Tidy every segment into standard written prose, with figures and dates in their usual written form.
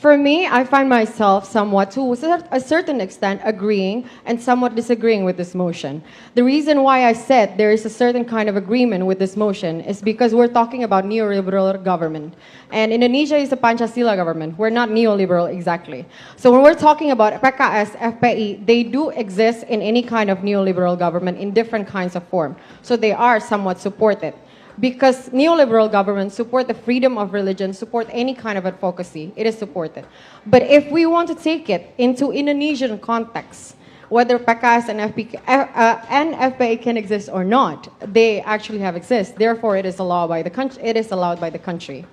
For me, I find myself somewhat, to a certain extent, agreeing and somewhat disagreeing with this motion. The reason why I said there is a certain kind of agreement with this motion is because we're talking about neoliberal government. And Indonesia is a Pancasila government. We're not neoliberal exactly. So when we're talking about PKS, FPI, they do exist in any kind of neoliberal government in different kinds of form. So they are somewhat supported. Because neoliberal governments support the freedom of religion, support any kind of advocacy, it is supported. But if we want to take it into Indonesian context, whether PKS and FPI can exist or not, they actually have exist. Therefore, it is allowed by the country. It is allowed by the country.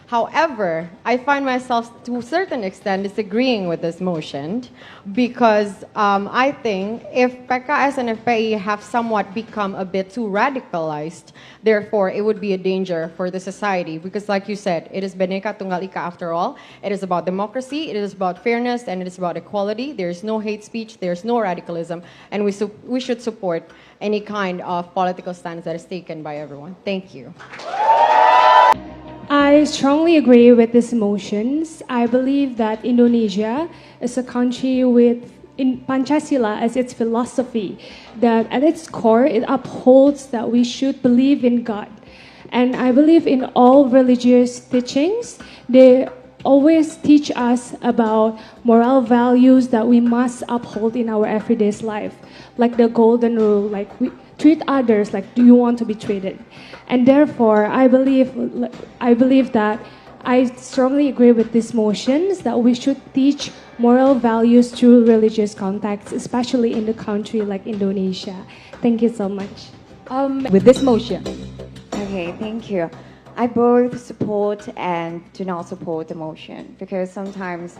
However, I find myself to a certain extent disagreeing with this motion because I think if PKS and FPI have somewhat become a bit too radicalized, therefore it would be a danger for the society because like you said, it is Bhinneka Tunggal Ika after all. It is about democracy, it is about fairness, and it is about equality. There is no hate speech, there is no radicalism, and we should support any kind of political stance that is taken by everyone. Thank you. I strongly agree with these motions. I believe that Indonesia is a country with Pancasila as its philosophy, that at its core it upholds that we should believe in God. And I believe in all religious teachings, they always teach us about moral values that we must uphold in our everyday life, like the golden rule, like we treat others like do you want to be treated. And therefore, I believe that I strongly agree with these motions that we should teach moral values through religious contexts, especially in the country like Indonesia. Thank you so much. With this motion. Okay, thank you. I both support and do not support the motion because sometimes,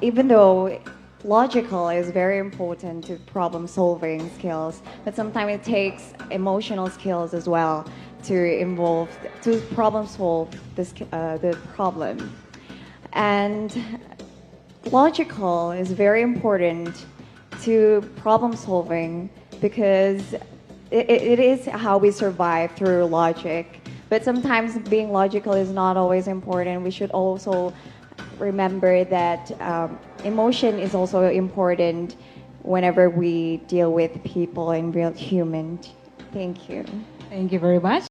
even though logical is very important to problem-solving skills, but sometimes it takes emotional skills as well to problem-solve the problem. And logical is very important to problem-solving because it is how we survive through logic. But sometimes being logical is not always important. We should also remember that emotion is also important whenever we deal with people and real humans. Thank you. Thank you very much.